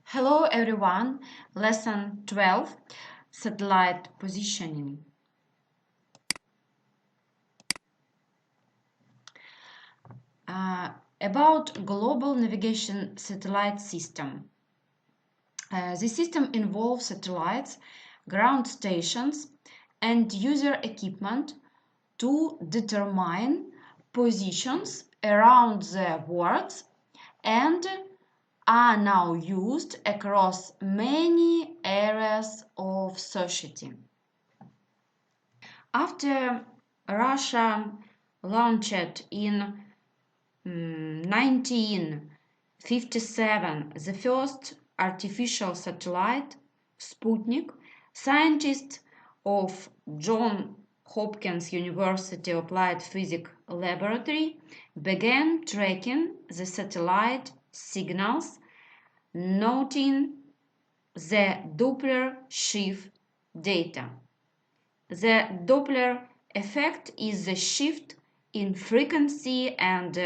Hello everyone, lesson 12, satellite positioning. About global navigation satellite system. The system involves satellites, ground stations, and user equipment to determine positions around the world and are now used across many areas of society. After Russia launched in 1957 the first artificial satellite, Sputnik, scientists of Johns Hopkins University Applied Physics Laboratory began tracking the satellite signals, noting the Doppler shift data. The Doppler effect is the shift in frequency and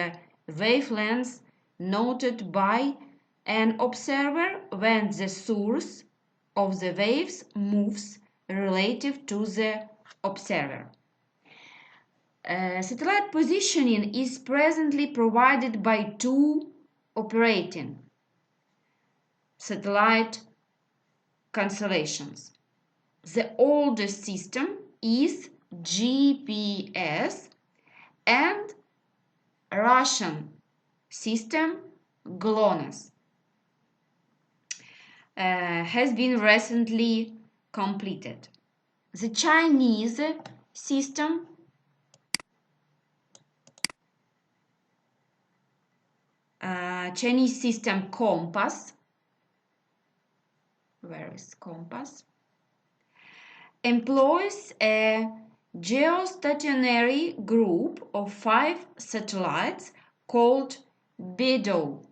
wavelengths noted by an observer when the source of the waves moves relative to the observer. Satellite positioning is presently provided by two operating satellite constellations. The oldest system is GPS and Russian system GLONASS has been recently completed. The Chinese system COMPASS, where is COMPASS, employs a geostationary group of 5 satellites called BeiDou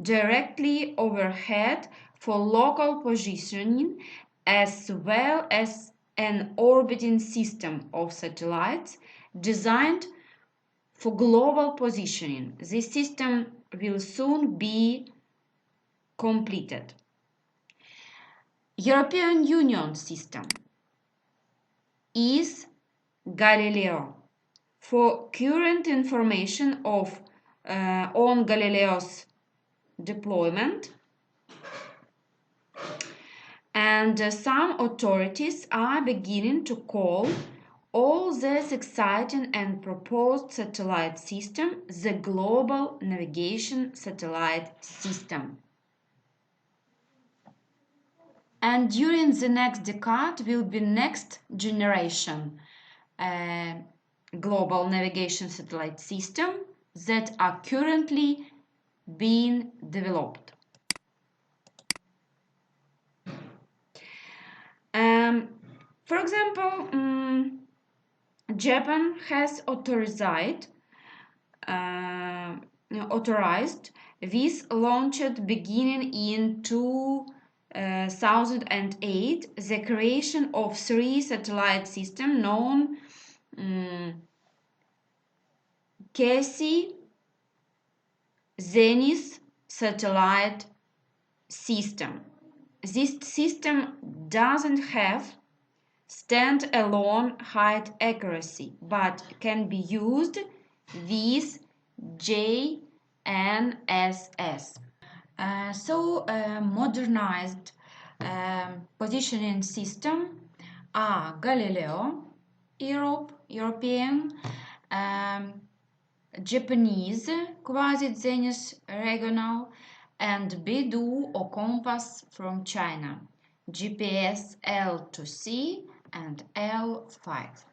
directly overhead for local positioning, as well as an orbiting system of satellites designed for global positioning. This system will soon be completed. European Union system is Galileo. For current information on Galileo's deployment, and some authorities are beginning to call all this exciting and proposed satellite system the Global Navigation Satellite System. And during the next decade will be next generation global navigation satellite system that are currently being developed. For example, Japan has authorized this launched beginning in 2008 the creation of 3 satellite systems known KESI Zenith satellite system. This system doesn't have stand-alone height accuracy, but can be used with GNSS. Modernized positioning system are Galileo, European, Japanese quasi-Zenith regional, and BeiDou or COMPASS from China, GPS L2C and L5.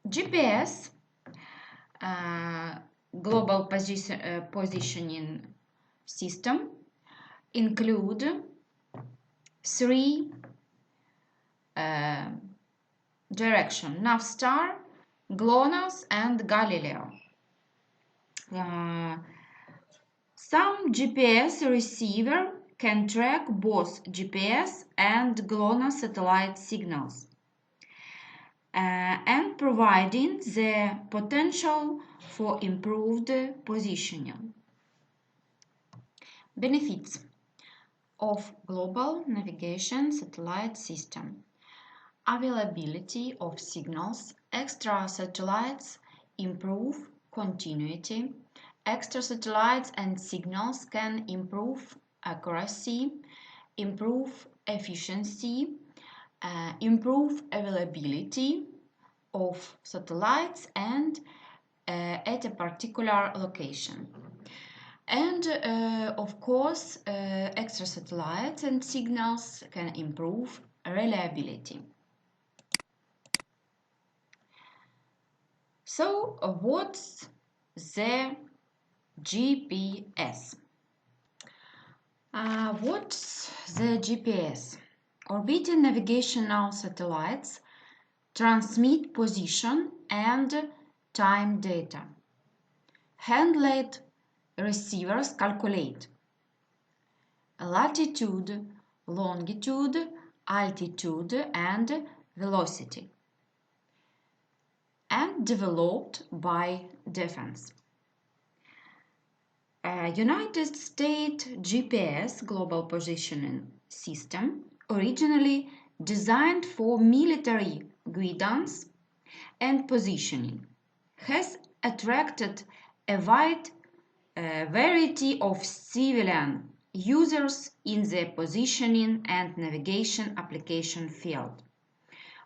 GPS global positioning system include 3 direction: Navstar, GLONASS and Galileo. Some GPS receiver can track both GPS and GLONASS satellite signals. and providing the potential for improved positioning. Benefits of global navigation satellite system: availability of signals. Extra satellites improve continuity. Extra satellites and signals can improve accuracy, improve efficiency, improve availability of satellites and at a particular location. And of course, extra satellites and signals can improve reliability. So, what's the GPS? What's the GPS? Orbiting navigational satellites transmit position and time data. Hand-led receivers calculate latitude, longitude, altitude, and velocity, and developed by defense. United States GPS Global Positioning System, originally designed for military guidance and positioning, has attracted a wide variety of civilian users in the positioning and navigation application field.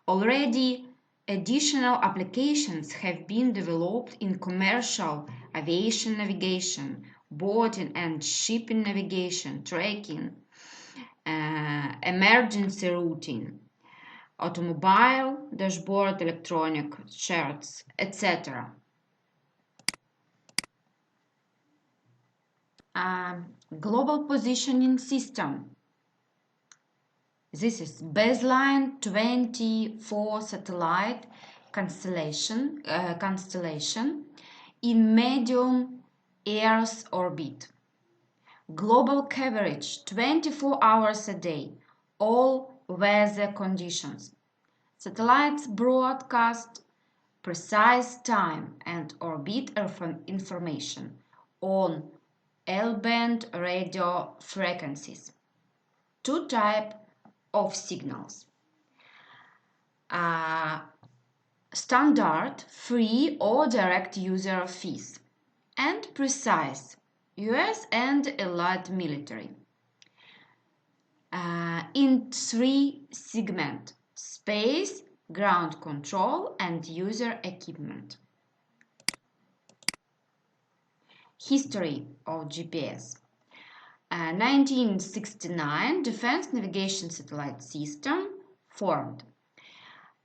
Already, additional applications have been developed in commercial aviation navigation, boating and shipping navigation, tracking, emergency routing, automobile, dashboard, electronic charts, etc. Global Positioning System. This is baseline 24 satellite constellation in medium Earth orbit. Global coverage 24 hours a day, all weather conditions. Satellites broadcast precise time and orbit information on L-band radio frequencies. Two types of signals: standard, free or direct user fees, and precise, US and allied military. In three segments: space, ground control, and user equipment. History of GPS. 1969 Defense Navigation Satellite System formed.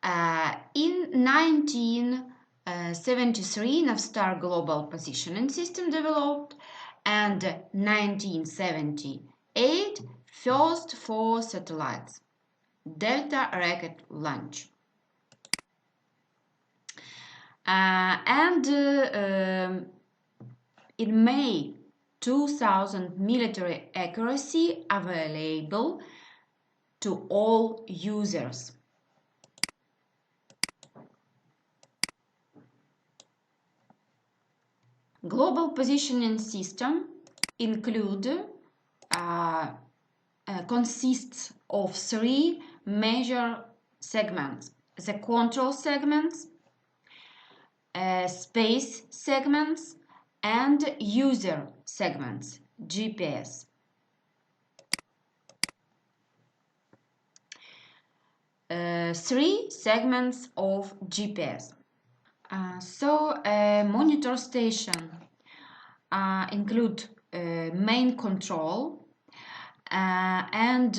In 1973 Navstar Global Positioning System developed, and 1978 first 4 satellites. Delta rocket launch. In May 2000 military accuracy available to all users. Global Positioning System consists of 3 major segments: the control segments, space segments, and user segments, GPS. Three segments of GPS. Monitor station include main control and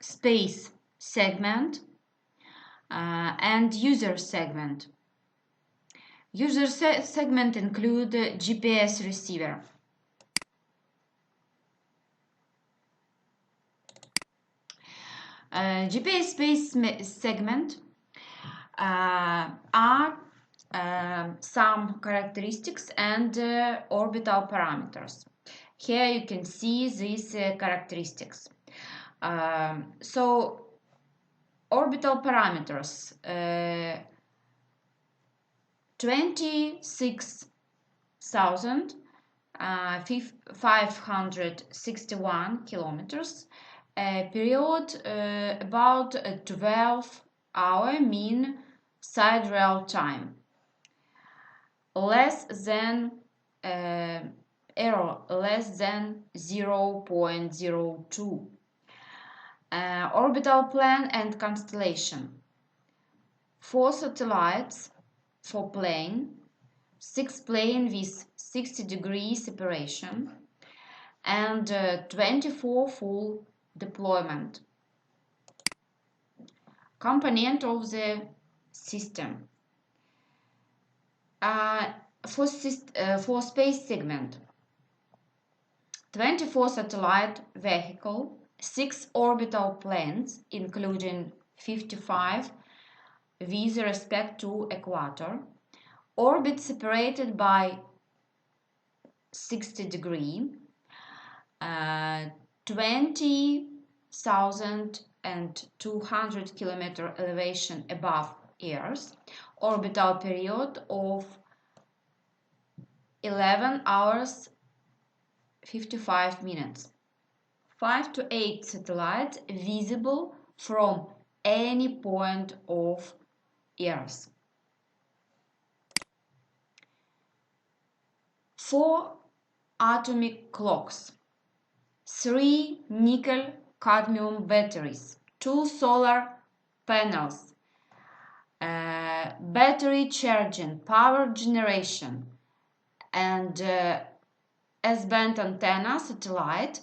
space segment and user segment. User segment include GPS receiver. GPS space segment are some characteristics and orbital parameters. Here you can see these characteristics. Orbital parameters 26,561 kilometers, period about 12-hour mean sidereal time, less than error less than 0.02. Orbital plan and constellation: 4 satellites, 4 plane, 6 plane with 60 degrees separation, and 24 full deployment. Component of the system. For space segment: 24 satellite vehicle, 6 orbital planes, including 55 with respect to equator, orbit separated by 60 degrees, 20,200 km elevation above Earth, orbital period of 11 hours 55 minutes. 5 to 8 satellites visible from any point of Earth. 4 atomic clocks, 3 nickel-cadmium batteries, 2 solar panels, battery charging, power generation, and S-band antenna satellite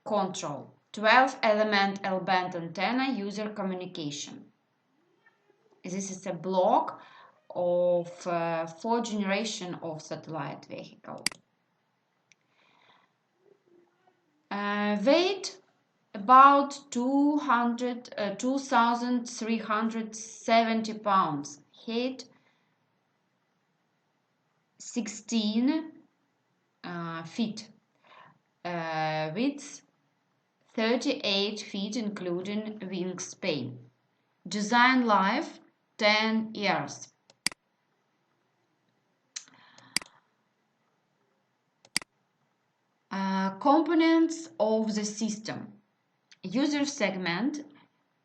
control, 12-element L-band antenna user communication. This is a block of 4 generation of satellite vehicle. Weight about 2,370 pounds. Height 16 feet. Width 38 feet including wingspan. Design life 10 years. Components of the system. User segment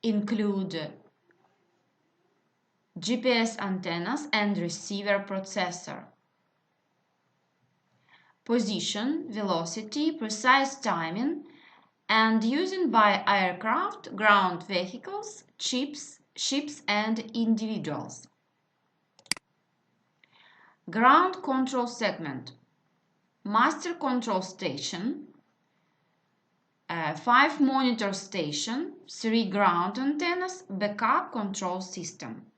include GPS antennas and receiver processor. Position, velocity, precise timing, and using by aircraft, ground vehicles, ships and individuals. Ground control segment. Master control station, 5 monitor station, 3 ground antennas, backup control system.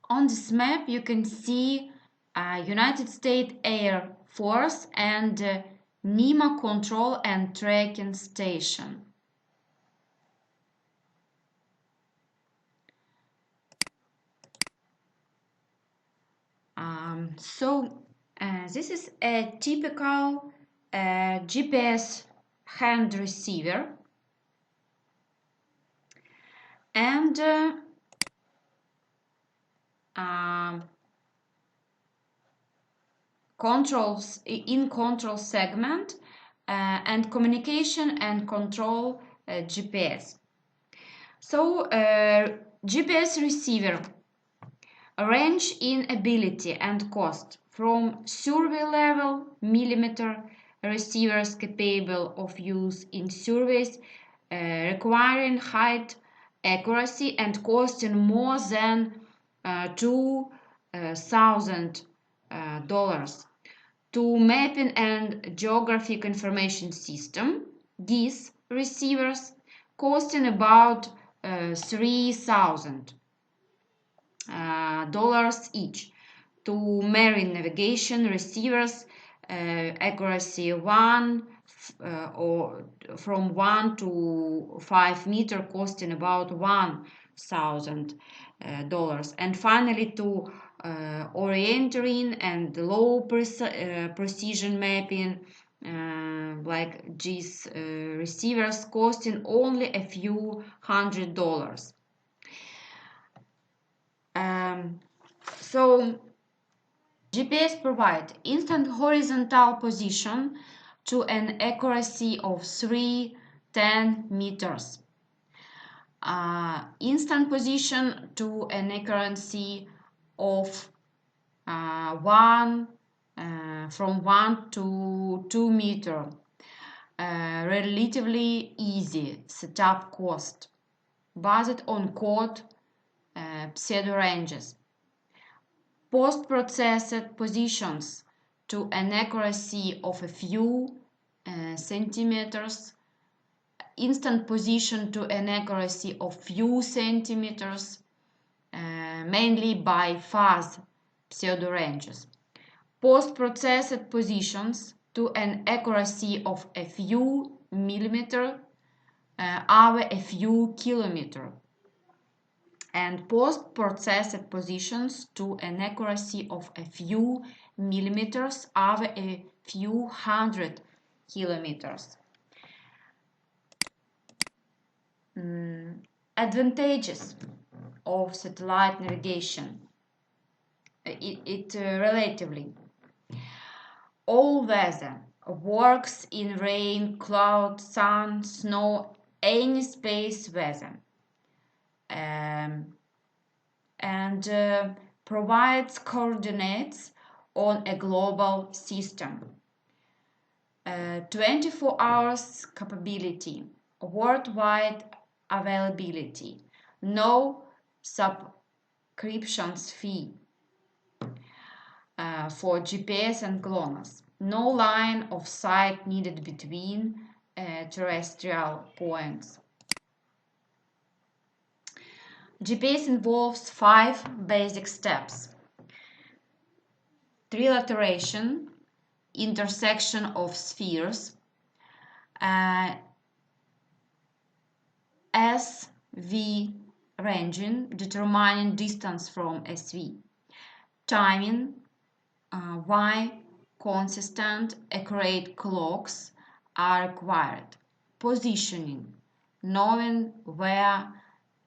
On this map you can see United States Air Force and NEMA control and tracking station. This is a typical GPS hand receiver, and controls in control segment and communication and control GPS. So GPS receiver range in ability and cost from survey level millimeter receivers capable of use in surveys requiring high accuracy and costing more than $2,000 to mapping and geographic information system. These receivers costing about $3,000 each. To marine navigation receivers, accuracy 1 or from 1 to 5 meter, costing about $1,000. And finally, to orienting and low precision mapping like these receivers costing only a few $100s. So GPS provides instant horizontal position to an accuracy of 310 meters. Instant position to an accuracy of from 1 to 2 meter. Relatively easy setup cost based on code pseudo ranges. Post-processed positions to an accuracy of a few centimeters. Instant position to an accuracy of few centimeters, mainly by fuzz pseudo ranges. Post-processed positions to an accuracy of a few millimeters over a few kilometers, and post-processed positions to an accuracy of a few millimeters over a few hundred kilometers. Advantages of satellite navigation. Relatively all weather works in rain, cloud, sun, snow, any space weather, and provides coordinates on a global system. 24 hours capability, worldwide availability, no subscriptions fee for GPS and GLONASS, no line of sight needed between terrestrial points. GPS involves 5 basic steps: trilateration, intersection of spheres, SV ranging, determining distance from SV, timing, Y consistent, accurate clocks are required, positioning, knowing where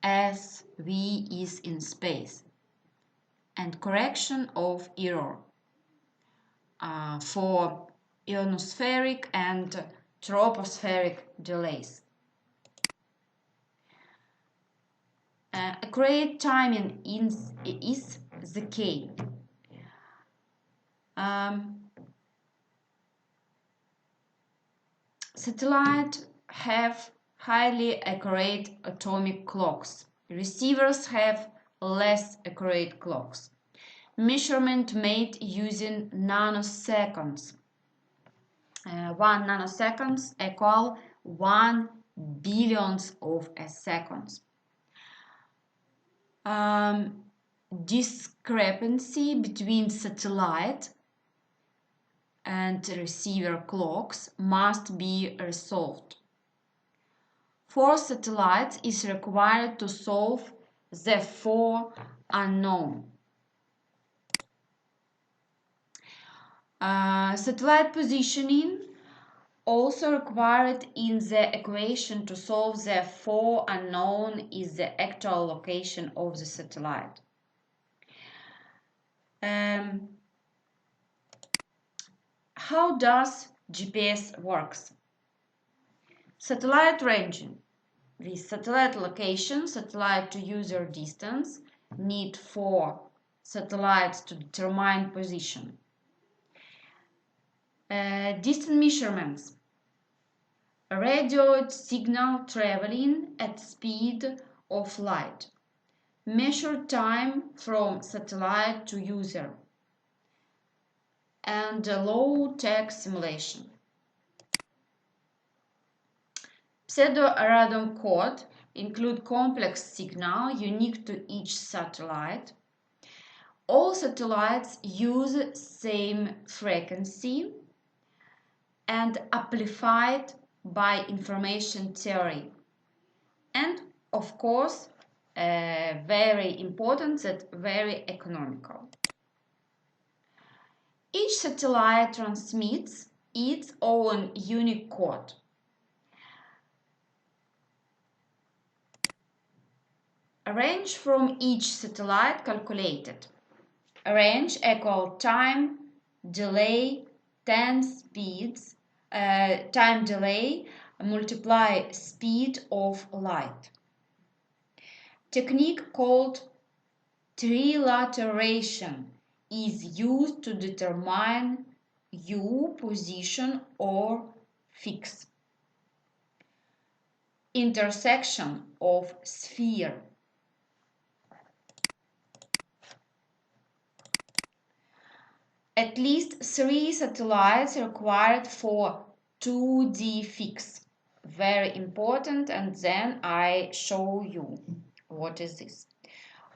SV is in space, and correction of error for ionospheric and tropospheric delays. Accurate timing is the key. Satellites have highly accurate atomic clocks. Receivers have less accurate clocks. Measurement made using nanoseconds. 1 nanoseconds equal 1 billionth of a second. Discrepancy between satellite and receiver clocks must be resolved. For satellites is required to solve the 4 unknown. Satellite positioning also required in the equation to solve the 4 unknown is the actual location of the satellite. How does GPS works? Satellite ranging. With satellite location, satellite to user distance, need for satellites to determine position. Distance measurements. A radioed signal traveling at speed of light. Measure time from satellite to user. And low-tech simulation. Pseudo-radon code include complex signal unique to each satellite. All satellites use same frequency and amplified by information theory. And of course, very important, that very economical. Each satellite transmits its own unique code. Range from each satellite calculated. Range equal time delay time delay multiply speed of light. Technique called trilateration is used to determine U position or fix. Intersection of sphere. At least 3 satellites required for 2D fix. Very important, and then I show you what is this.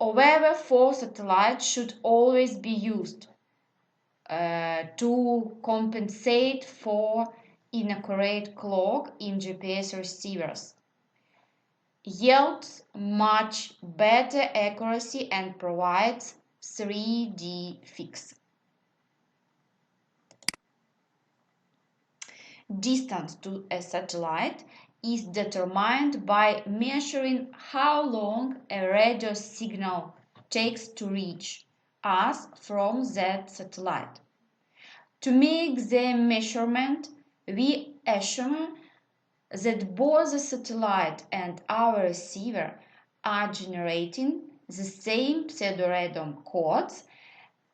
However, 4 satellites should always be used to compensate for inaccurate clock in GPS receivers. Yields much better accuracy and provides 3D fix. Distance to a satellite is determined by measuring how long a radio signal takes to reach us from that satellite. To make the measurement, we assume that both the satellite and our receiver are generating the same pseudorandom codes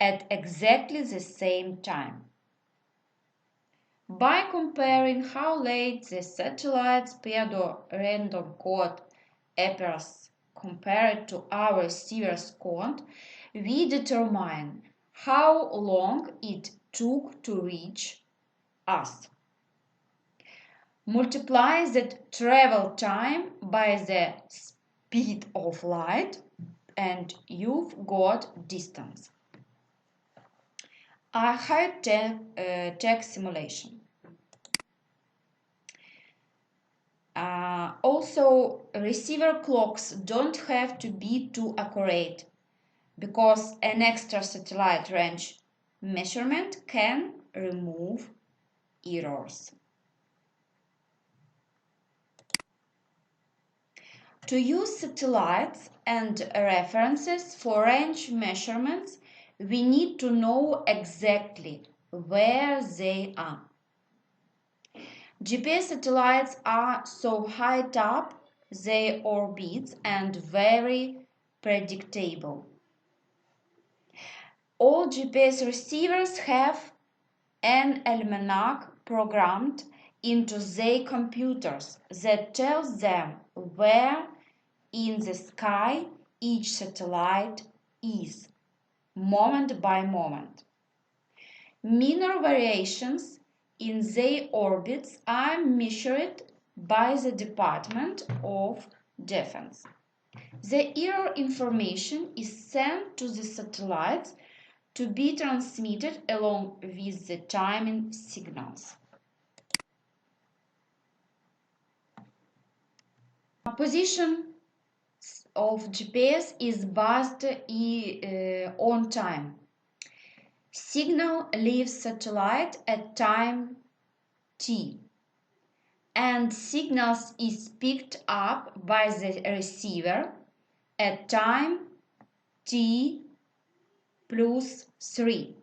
at exactly the same time. By comparing how late the satellite's pseudo-random code appears compared to our receiver's code, we determine how long it took to reach us. Multiply the travel time by the speed of light and you've got distance. A high-tech simulation. Also, receiver clocks don't have to be too accurate because an extra satellite range measurement can remove errors. To use satellites and references for range measurements, we need to know exactly where they are. GPS satellites are so high up their orbits and very predictable. All GPS receivers have an almanac programmed into their computers that tells them where in the sky each satellite is, moment by moment. Minor variations in their orbits are measured by the Department of Defense. The error information is sent to the satellites to be transmitted along with the timing signals. Position of GPS is based on time. Signal leaves satellite at time t, and signals is picked up by the receiver at time t plus 3.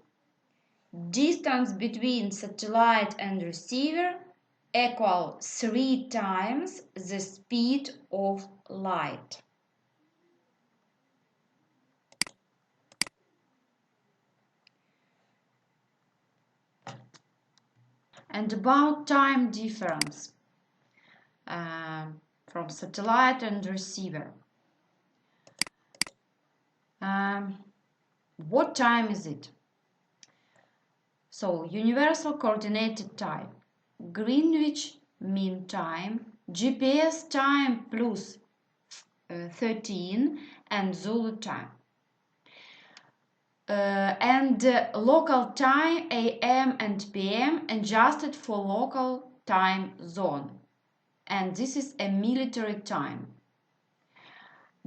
Distance between satellite and receiver equal 3 times the speed of light. And about time difference from satellite and receiver. What time is it? So, Universal Coordinated Time, Greenwich Mean Time, GPS time plus 13 and Zulu time. And local time AM and PM adjusted for local time zone, and this is a military time.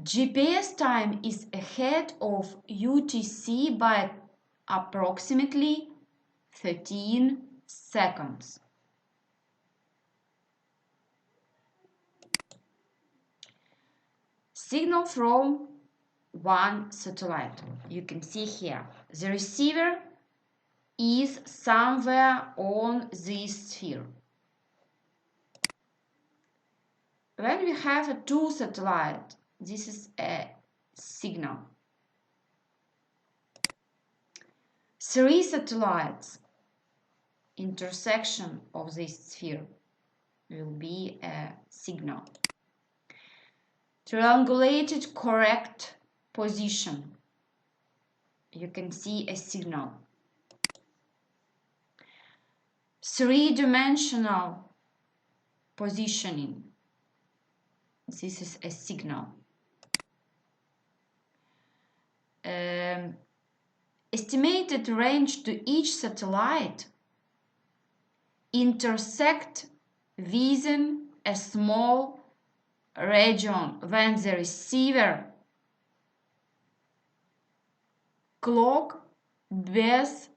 GPS time is ahead of UTC by approximately 13 seconds. Signal from one satellite. You can see here the receiver is somewhere on this sphere. When we have a two satellite, this is a signal. Three satellites, intersection of this sphere will be a signal. Triangulated correct position, you can see a signal. Three-dimensional positioning, this is a signal. Estimated range to each satellite intersect within a small region when the receiver clock base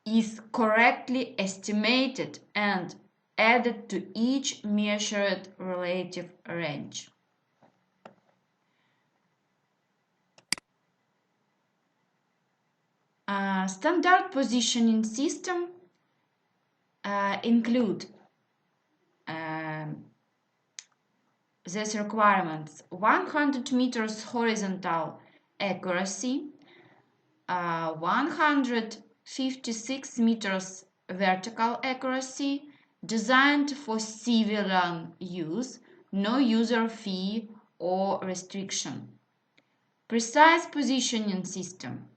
is correctly estimated and added to each measured relative range. Standard positioning system include these requirements: 100 meters horizontal accuracy, 156 meters vertical accuracy, designed for civilian use, no user fee or restriction. Precise positioning system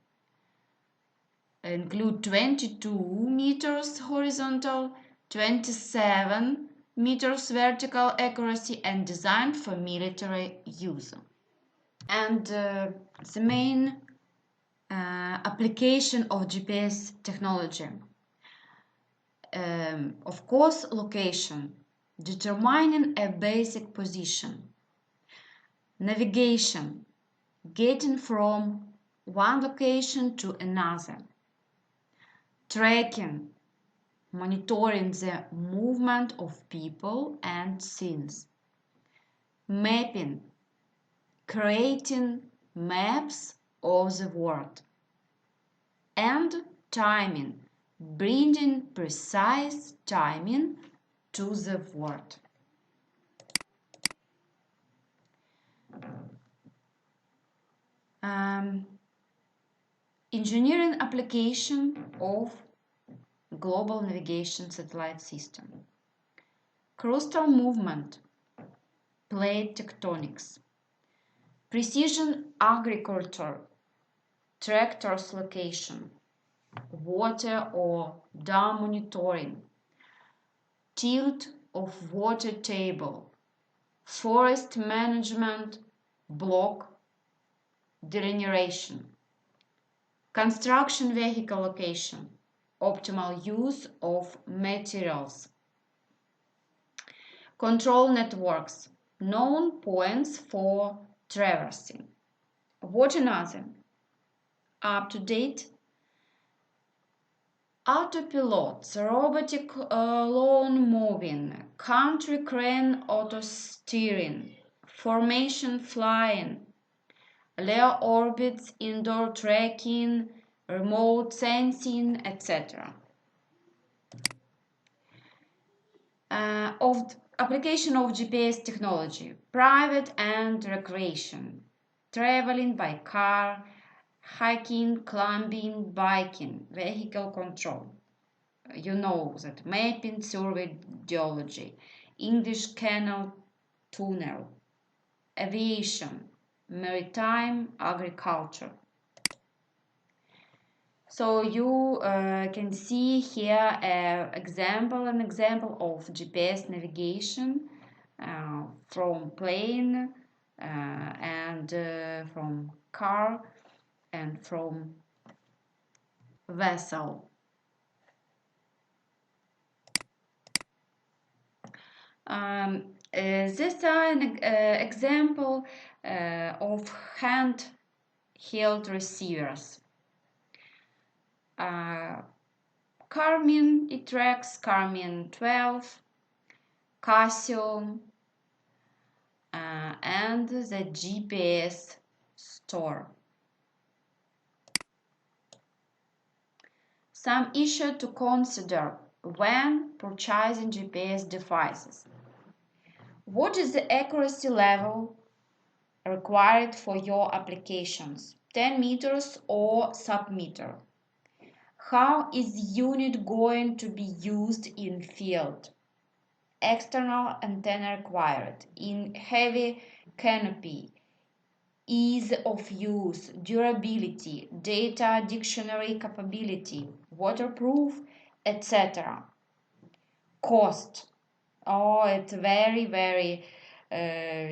include 22 meters horizontal, 27 meters vertical accuracy, and designed for military use. And the main application of GPS technology, of course, location, determining a basic position, navigation, getting from one location to another, tracking, monitoring the movement of people and things, mapping, creating maps of the world, and timing, bringing precise timing to the world. Engineering application of global navigation satellite system. Crustal movement, plate tectonics, precision agriculture, tractors location, water or dam monitoring, tilt of water table, forest management, block delineation, construction vehicle location, optimal use of materials, control networks, known points for traversing. What another? Up-to-date autopilots, robotic lawn mowing, country crane auto steering, formation flying, LEO orbits, indoor tracking, remote sensing, etc. Of application of GPS technology, private and recreation, traveling by car, hiking, climbing, biking, vehicle control. You know that mapping, survey, geology, English Canal tunnel, aviation, maritime, agriculture. So you can see here an example of GPS navigation from plane and from car and from vessel. This is an example of handheld receivers. Garmin, it tracks Garmin 12, Casio, and the GPS store. Some issues to consider when purchasing GPS devices. What is the accuracy level required for your applications? 10 meters or sub-meter? How is the unit going to be used in field? External antenna required. In heavy canopy. Ease of use, durability, data dictionary capability, waterproof, etc. Cost. Oh, it's very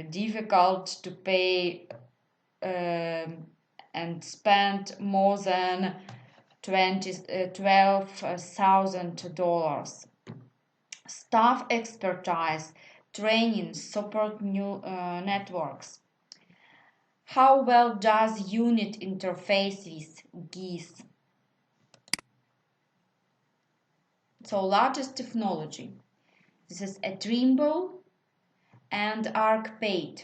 difficult to pay and spend more than $12,000. Staff expertise, training, support new networks. How well does unit interface with GIS? So latest technology. This is a Trimble and ArcPaid.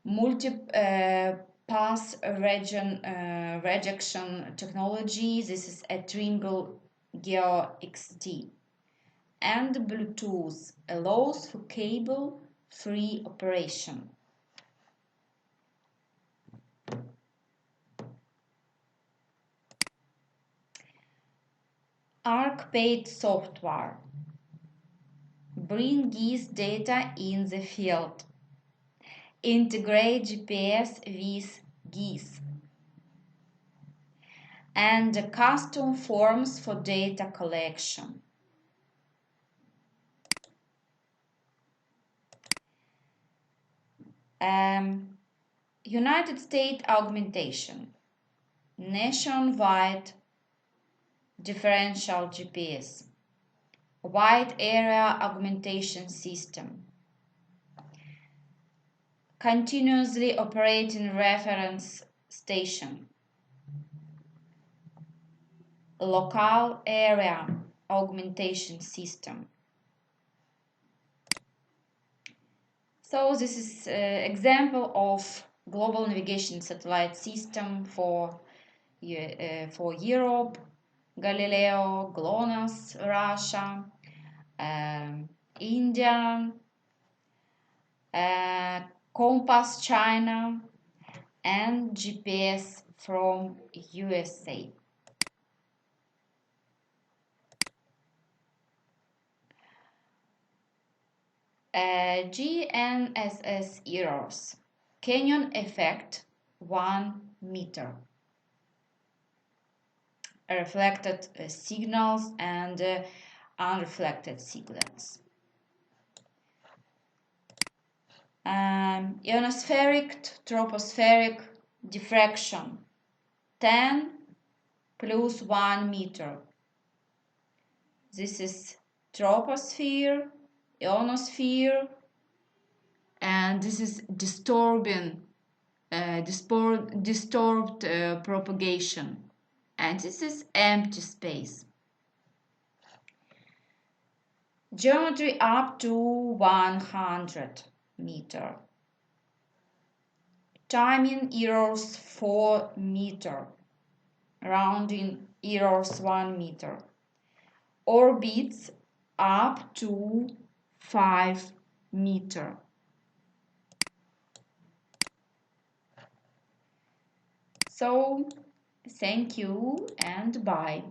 Multi-pass rejection technology. This is a Trimble Geo XT. And Bluetooth allows for cable-free operation. ArcPaid software. Bring GIS data in the field. Integrate GPS with GIS. And custom forms for data collection. United States augmentation. Nationwide differential GPS. Wide area augmentation system. Continuously operating reference station. Local area augmentation system. So this is an example of global navigation satellite system for Europe, Galileo, GLONASS, Russia, India, Compass, China, and GPS from USA. GNSS errors. Canyon effect 1 meter. Reflected signals and unreflected signals. Ionospheric, tropospheric diffraction 10 plus 1 meter. This is troposphere, ionosphere, and this is disturbed propagation, and this is empty space. Geometry up to 100 meter. Timing errors 4 meter. Rounding errors 1 meter. Orbits up to 5 meter. So, thank you and bye.